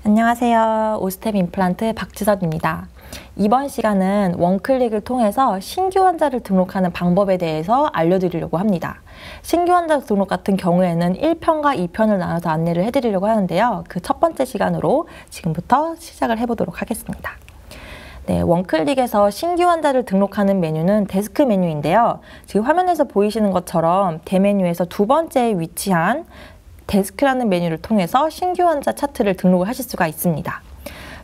안녕하세요. 오스템 임플란트 박지선입니다. 이번 시간은 원클릭을 통해서 신규 환자를 등록하는 방법에 대해서 알려드리려고 합니다. 신규 환자 등록 같은 경우에는 1편과 2편을 나눠서 안내를 해드리려고 하는데요. 그 첫 번째 시간으로 지금부터 시작을 해보도록 하겠습니다. 네, 원클릭에서 신규 환자를 등록하는 메뉴는 데스크 메뉴인데요. 지금 화면에서 보이시는 것처럼 대메뉴에서 두 번째에 위치한 데스크라는 메뉴를 통해서 신규 환자 차트를 등록을 하실 수가 있습니다.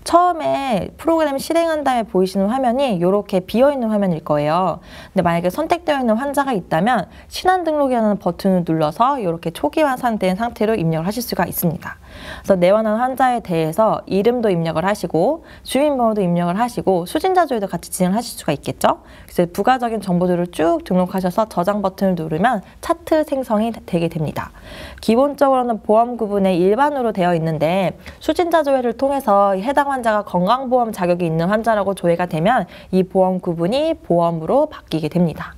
처음에 프로그램 실행한 다음에 보이시는 화면이 이렇게 비어있는 화면일 거예요. 근데 만약에 선택되어 있는 환자가 있다면 신환 등록이라는 버튼을 눌러서 이렇게 초기 완성된 상태로 입력을 하실 수가 있습니다. 그래서 내원한 환자에 대해서 이름도 입력을 하시고 주민번호도 입력을 하시고 수진자 조회도 같이 진행하실 수가 있겠죠. 그래서 부가적인 정보들을 쭉 등록하셔서 저장 버튼을 누르면 차트 생성이 되게 됩니다. 기본적으로는 보험 구분에 일반으로 되어 있는데 수진자 조회를 통해서 해당 환자가 건강보험 자격이 있는 환자라고 조회가 되면 이 보험 구분이 보험으로 바뀌게 됩니다.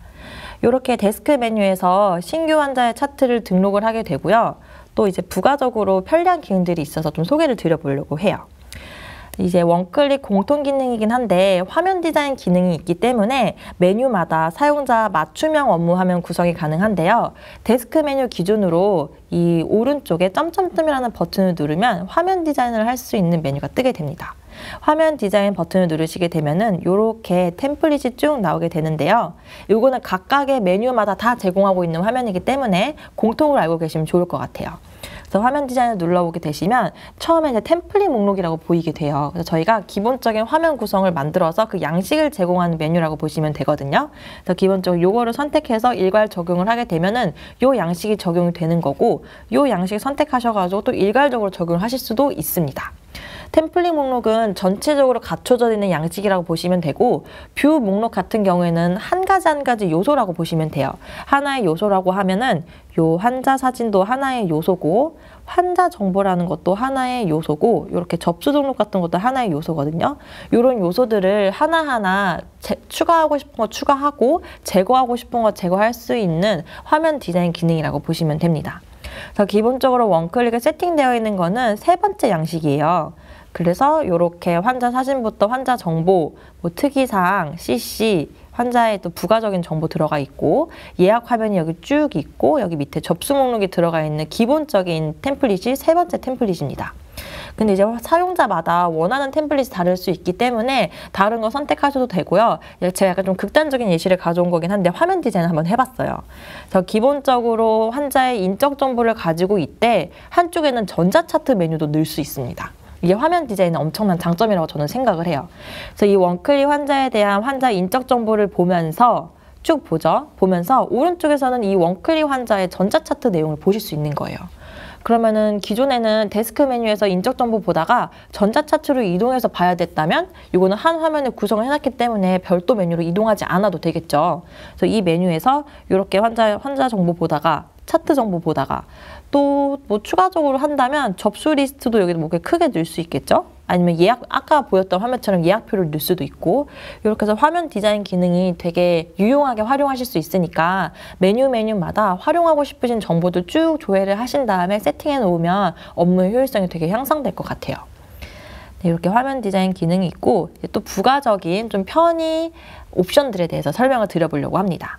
이렇게 데스크 메뉴에서 신규 환자의 차트를 등록을 하게 되고요. 또 이제 부가적으로 편리한 기능들이 있어서 좀 소개를 드려보려고 해요. 이제 원클릭 공통 기능이긴 한데 화면 디자인 기능이 있기 때문에 메뉴마다 사용자 맞춤형 업무 화면 구성이 가능한데요. 데스크 메뉴 기준으로 이 오른쪽에 점점점이라는 버튼을 누르면 화면 디자인을 할 수 있는 메뉴가 뜨게 됩니다. 화면 디자인 버튼을 누르시게 되면은 이렇게 템플릿이 쭉 나오게 되는데요. 요거는 각각의 메뉴마다 다 제공하고 있는 화면이기 때문에 공통으로 알고 계시면 좋을 것 같아요. 그래서 화면 디자인을 눌러보게 되시면 처음에 이제 템플릿 목록이라고 보이게 돼요. 그래서 저희가 기본적인 화면 구성을 만들어서 그 양식을 제공하는 메뉴라고 보시면 되거든요. 그래서 기본적으로 요거를 선택해서 일괄 적용을 하게 되면은 요 양식이 적용이 되는 거고 요 양식 선택하셔가지고 또 일괄적으로 적용을 하실 수도 있습니다. 템플릿 목록은 전체적으로 갖춰져 있는 양식이라고 보시면 되고 뷰 목록 같은 경우에는 한 가지 요소라고 보시면 돼요. 하나의 요소라고 하면은 요 환자 사진도 하나의 요소고 환자 정보라는 것도 하나의 요소고 이렇게 접수 등록 같은 것도 하나의 요소거든요. 이런 요소들을 하나하나 추가하고 싶은 거 추가하고 제거하고 싶은 거 제거할 수 있는 화면 디자인 기능이라고 보시면 됩니다. 그래서 기본적으로 원클릭에 세팅되어 있는 거는 세 번째 양식이에요. 그래서 이렇게 환자 사진부터 환자 정보, 뭐 특이사항, CC, 환자의 또 부가적인 정보 들어가 있고 예약 화면이 여기 쭉 있고 여기 밑에 접수 목록이 들어가 있는 기본적인 템플릿이 세 번째 템플릿입니다. 근데 이제 사용자마다 원하는 템플릿이 다를 수 있기 때문에 다른 거 선택하셔도 되고요. 제가 약간 좀 극단적인 예시를 가져온 거긴 한데 화면 디자인 한번 해봤어요. 그래서 기본적으로 환자의 인적 정보를 가지고 있대 한쪽에는 전자차트 메뉴도 넣을 수 있습니다. 이게 화면 디자인은 엄청난 장점이라고 저는 생각을 해요. 그래서 이 원클릭 환자에 대한 환자 인적 정보를 보면서 쭉 보죠. 보면서 오른쪽에서는 이 원클릭 환자의 전자차트 내용을 보실 수 있는 거예요. 그러면은 기존에는 데스크 메뉴에서 인적 정보 보다가 전자차트로 이동해서 봐야 됐다면 이거는 한 화면에 구성을 해놨기 때문에 별도 메뉴로 이동하지 않아도 되겠죠. 그래서 이 메뉴에서 이렇게 환자 정보 보다가 차트 정보 보다가 또 뭐 추가적으로 한다면 접수 리스트도 여기 뭐 크게 넣을 수 있겠죠? 아니면 예약, 아까 보였던 화면처럼 예약표를 넣을 수도 있고 이렇게 해서 화면 디자인 기능이 되게 유용하게 활용하실 수 있으니까 메뉴마다 활용하고 싶으신 정보도 쭉 조회를 하신 다음에 세팅해 놓으면 업무의 효율성이 되게 향상될 것 같아요. 네, 이렇게 화면 디자인 기능이 있고 또 부가적인 좀 편의 옵션들에 대해서 설명을 드려보려고 합니다.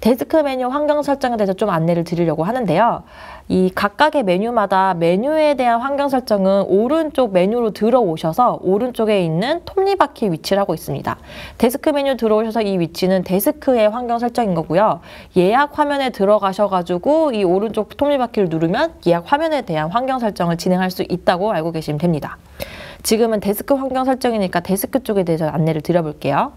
데스크 메뉴 환경 설정에 대해서 좀 안내를 드리려고 하는데요. 이 각각의 메뉴마다 메뉴에 대한 환경 설정은 오른쪽 메뉴로 들어오셔서 오른쪽에 있는 톱니바퀴 위치를 하고 있습니다. 데스크 메뉴 들어오셔서 이 위치는 데스크의 환경 설정인 거고요. 예약 화면에 들어가셔가지고 이 오른쪽 톱니바퀴를 누르면 예약 화면에 대한 환경 설정을 진행할 수 있다고 알고 계시면 됩니다. 지금은 데스크 환경 설정이니까 데스크 쪽에 대해서 안내를 드려볼게요.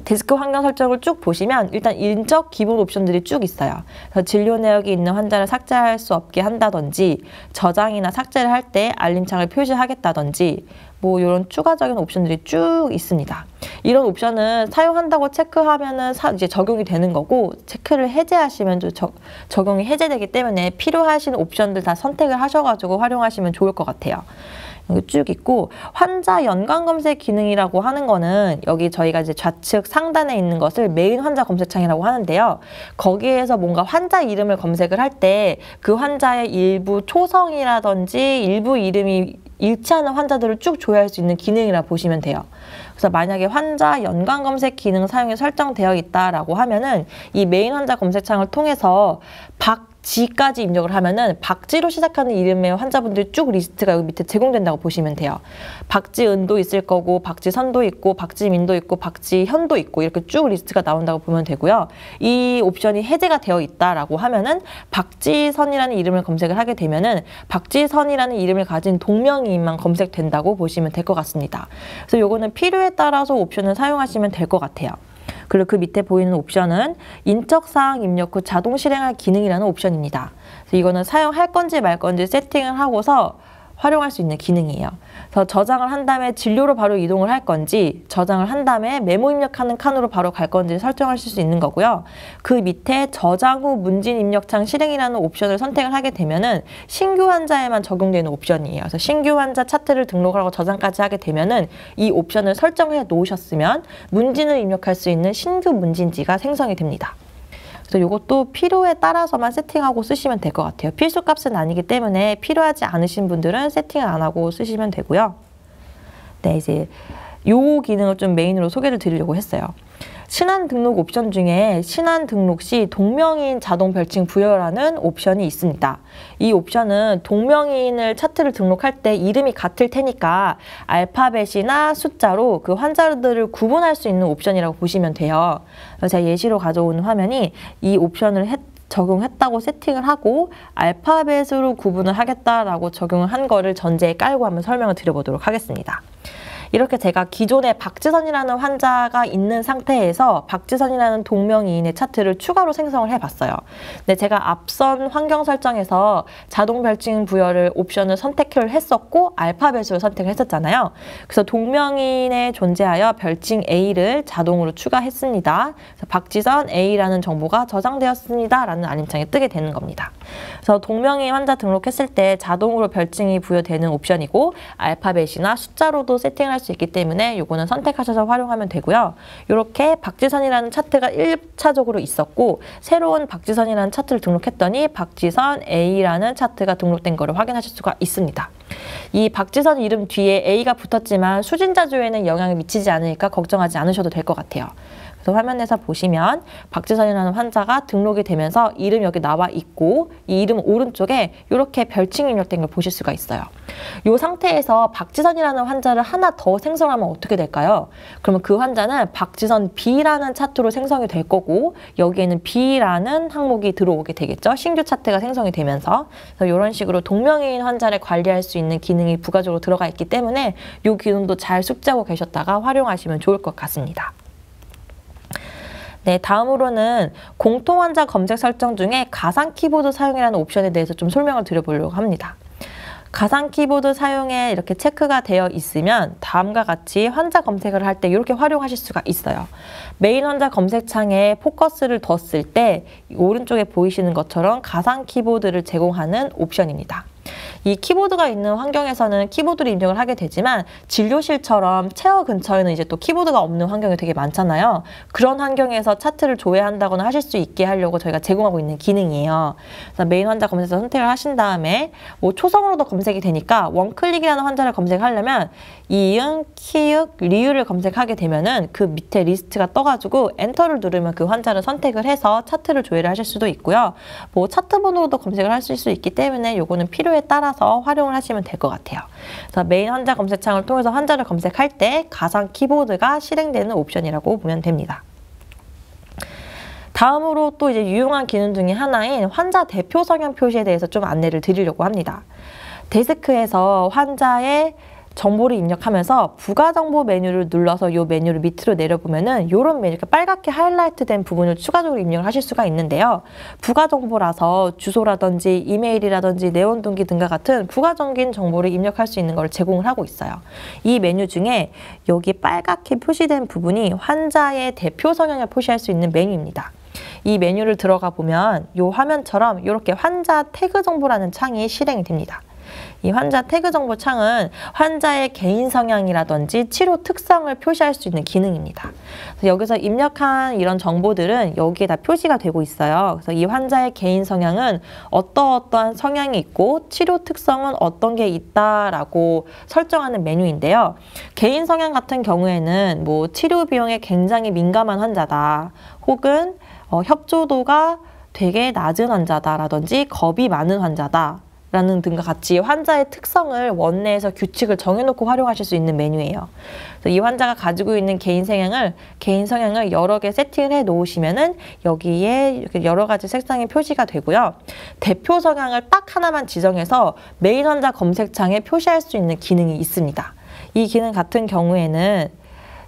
데스크 환경 설정을 쭉 보시면 일단 인적 기본 옵션들이 쭉 있어요. 그래서 진료 내역이 있는 환자를 삭제할 수 없게 한다든지 저장이나 삭제를 할 때 알림창을 표시하겠다든지 뭐 이런 추가적인 옵션들이 쭉 있습니다. 이런 옵션은 사용한다고 체크하면은 이제 적용이 되는 거고 체크를 해제하시면 적용이 해제되기 때문에 필요하신 옵션들 다 선택을 하셔가지고 활용하시면 좋을 것 같아요. 여기 쭉 있고 환자 연관 검색 기능이라고 하는 거는 여기 저희가 이제 좌측 상단에 있는 것을 메인 환자 검색창이라고 하는데요. 거기에서 뭔가 환자 이름을 검색을 할 때 그 환자의 일부 초성이라든지 일부 이름이 일치하는 환자들을 쭉 조회할 수 있는 기능이라 보시면 돼요. 그래서 만약에 환자 연관 검색 기능 사용이 설정되어 있다라고 하면은 이 메인 환자 검색창을 통해서 박지까지 입력을 하면은 박지로 시작하는 이름의 환자분들이 쭉 리스트가 여기 밑에 제공된다고 보시면 돼요. 박지은도 있을 거고, 박지선도 있고, 박지민도 있고, 박지현도 있고 이렇게 쭉 리스트가 나온다고 보면 되고요. 이 옵션이 해제가 되어 있다라고 하면은 박지선이라는 이름을 검색을 하게 되면은 박지선이라는 이름을 가진 동명이인만 검색된다고 보시면 될 것 같습니다. 그래서 요거는 필요에 따라서 옵션을 사용하시면 될 것 같아요. 그리고 그 밑에 보이는 옵션은 인적사항 입력 후 자동 실행할 기능이라는 옵션입니다. 그래서 이거는 사용할 건지 말 건지 세팅을 하고서 활용할 수 있는 기능이에요. 그래서 저장을 한 다음에 진료로 바로 이동을 할 건지, 저장을 한 다음에 메모 입력하는 칸으로 바로 갈 건지 설정하실 수 있는 거고요. 그 밑에 저장 후 문진 입력창 실행이라는 옵션을 선택을 하게 되면은 신규 환자에만 적용되는 옵션이에요. 그래서 신규 환자 차트를 등록하고 저장까지 하게 되면은 이 옵션을 설정해 놓으셨으면 문진을 입력할 수 있는 신규 문진지가 생성이 됩니다. 그래서 이것도 필요에 따라서만 세팅하고 쓰시면 될 것 같아요. 필수값은 아니기 때문에 필요하지 않으신 분들은 세팅을 안 하고 쓰시면 되고요. 네, 이제 요 기능을 좀 메인으로 소개를 드리려고 했어요. 신안 등록 옵션 중에 신안 등록 시 동명이인 자동 별칭 부여라는 옵션이 있습니다. 이 옵션은 동명이인을 차트를 등록할 때 이름이 같을 테니까 알파벳이나 숫자로 그 환자들을 구분할 수 있는 옵션이라고 보시면 돼요. 제가 예시로 가져온 화면이 이 옵션을 적용했다고 세팅을 하고 알파벳으로 구분을 하겠다라고 적용을 한 거를 전제에 깔고 한번 설명을 드려보도록 하겠습니다. 이렇게 제가 기존에 박지선이라는 환자가 있는 상태에서 박지선이라는 동명이인의 차트를 추가로 생성을 해봤어요. 근데 제가 앞선 환경 설정에서 자동 별칭 부여를 옵션을 선택을 했었고 알파벳으로 선택을 했었잖아요. 그래서 동명이인에 존재하여 별칭 A를 자동으로 추가했습니다. 그래서 박지선 A라는 정보가 저장되었습니다. 라는 알림창이 뜨게 되는 겁니다. 그래서 동명이인 환자 등록했을 때 자동으로 별칭이 부여되는 옵션이고 알파벳이나 숫자로도 세팅을 할 수 있기 때문에 요거는 선택하셔서 활용하면 되고요. 이렇게 박지선이라는 차트가 1차적으로 있었고 새로운 박지선이라는 차트를 등록했더니 박지선 A라는 차트가 등록된 거를 확인하실 수가 있습니다. 이 박지선 이름 뒤에 A가 붙었지만 수진자 조회에는 영향을 미치지 않으니까 걱정하지 않으셔도 될 것 같아요. 그래서 화면에서 보시면 박지선이라는 환자가 등록이 되면서 이름 여기 나와 있고 이 이름 오른쪽에 이렇게 별칭이 입력된 걸 보실 수가 있어요. 이 상태에서 박지선이라는 환자를 하나 더 생성하면 어떻게 될까요? 그러면 그 환자는 박지선 B라는 차트로 생성이 될 거고 여기에는 B라는 항목이 들어오게 되겠죠. 신규 차트가 생성이 되면서 그래서 이런 식으로 동명이인 환자를 관리할 수 있는 기능이 부가적으로 들어가 있기 때문에 이 기능도 잘 숙지하고 계셨다가 활용하시면 좋을 것 같습니다. 네, 다음으로는 공통환자 검색 설정 중에 가상 키보드 사용이라는 옵션에 대해서 좀 설명을 드려보려고 합니다. 가상 키보드 사용에 이렇게 체크가 되어 있으면 다음과 같이 환자 검색을 할 때 이렇게 활용하실 수가 있어요. 메인 환자 검색창에 포커스를 뒀을 때 오른쪽에 보이시는 것처럼 가상 키보드를 제공하는 옵션입니다. 이 키보드가 있는 환경에서는 키보드를 입력을 하게 되지만 진료실처럼 체어 근처에는 이제 또 키보드가 없는 환경이 되게 많잖아요. 그런 환경에서 차트를 조회한다거나 하실 수 있게 하려고 저희가 제공하고 있는 기능이에요. 그래서 메인 환자 검색에서 선택을 하신 다음에 뭐 초성으로도 검색이 되니까 원클릭이라는 환자를 검색하려면 이응, 키읔, 리을을 검색하게 되면은 그 밑에 리스트가 떠가지고 엔터를 누르면 그 환자를 선택을 해서 차트를 조회를 하실 수도 있고요. 뭐 차트 번호로도 검색을 하실 수 있기 때문에 요거는 필요에 따라서 활용을 하시면 될 것 같아요. 그래서 메인 환자 검색창을 통해서 환자를 검색할 때 가상 키보드가 실행되는 옵션이라고 보면 됩니다. 다음으로 또 이제 유용한 기능 중에 하나인 환자 대표 성형 표시에 대해서 좀 안내를 드리려고 합니다. 데스크에서 환자의 정보를 입력하면서 부가 정보 메뉴를 눌러서 이 메뉴를 밑으로 내려보면은 이런 메뉴, 이렇게 빨갛게 하이라이트된 부분을 추가적으로 입력을 하실 수가 있는데요. 부가 정보라서 주소라든지 이메일이라든지 내원 동기 등과 같은 부가적인 정보를 입력할 수 있는 걸 제공을 하고 있어요. 이 메뉴 중에 여기 빨갛게 표시된 부분이 환자의 대표 성향을 표시할 수 있는 메뉴입니다. 이 메뉴를 들어가 보면 이 화면처럼 이렇게 환자 태그 정보라는 창이 실행이 됩니다. 이 환자 태그 정보 창은 환자의 개인 성향이라든지 치료 특성을 표시할 수 있는 기능입니다. 그래서 여기서 입력한 이런 정보들은 여기에 다 표시가 되고 있어요. 그래서 이 환자의 개인 성향은 어떠한 성향이 있고 치료 특성은 어떤 게 있다라고 설정하는 메뉴인데요. 개인 성향 같은 경우에는 뭐 치료 비용에 굉장히 민감한 환자다, 혹은 협조도가 되게 낮은 환자다라든지 겁이 많은 환자다 라는 등과 같이 환자의 특성을 원내에서 규칙을 정해놓고 활용하실 수 있는 메뉴예요. 그래서 이 환자가 가지고 있는 개인 성향을 여러 개 세팅을 해 놓으시면은 여기에 이렇게 여러 가지 색상이 표시가 되고요. 대표 성향을 딱 하나만 지정해서 메인 환자 검색창에 표시할 수 있는 기능이 있습니다. 이 기능 같은 경우에는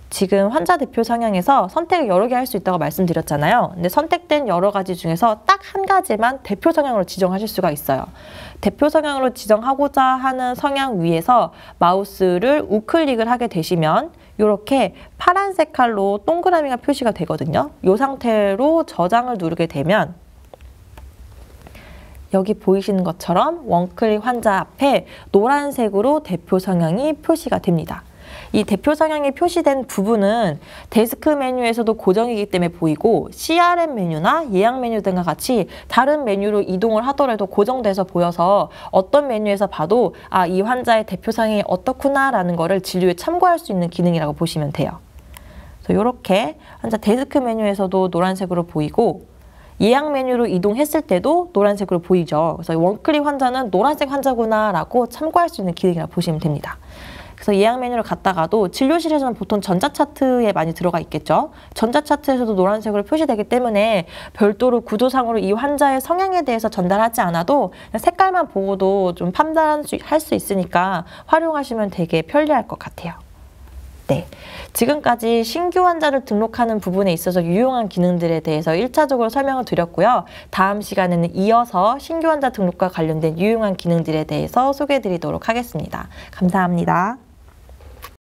지금 환자 대표 성향에서 선택을 여러 개 할 수 있다고 말씀드렸잖아요. 근데 선택된 여러 가지 중에서 딱 한 가지만 대표 성향으로 지정하실 수가 있어요. 대표 성향으로 지정하고자 하는 성향 위에서 마우스를 우클릭을 하게 되시면 이렇게 파란 색깔로 동그라미가 표시가 되거든요. 이 상태로 저장을 누르게 되면 여기 보이시는 것처럼 원클릭 환자 앞에 노란색으로 대표 성향이 표시가 됩니다. 이 대표 성향이 표시된 부분은 데스크 메뉴에서도 고정이기 때문에 보이고 CRM 메뉴나 예약 메뉴 등과 같이 다른 메뉴로 이동을 하더라도 고정돼서 보여서 어떤 메뉴에서 봐도 아, 이 환자의 대표 성향이 어떻구나 라는 거를 진료에 참고할 수 있는 기능이라고 보시면 돼요. 그래서 이렇게 환자 데스크 메뉴에서도 노란색으로 보이고 예약 메뉴로 이동했을 때도 노란색으로 보이죠. 그래서 원클릭 환자는 노란색 환자구나 라고 참고할 수 있는 기능이라고 보시면 됩니다. 그래서 예약 메뉴를 갔다가도 진료실에서는 보통 전자차트에 많이 들어가 있겠죠. 전자차트에서도 노란색으로 표시되기 때문에 별도로 구조상으로 이 환자의 성향에 대해서 전달하지 않아도 색깔만 보고도 좀 판단할 수 있으니까 활용하시면 되게 편리할 것 같아요. 네, 지금까지 신규 환자를 등록하는 부분에 있어서 유용한 기능들에 대해서 1차적으로 설명을 드렸고요. 다음 시간에는 이어서 신규 환자 등록과 관련된 유용한 기능들에 대해서 소개해 드리도록 하겠습니다. 감사합니다.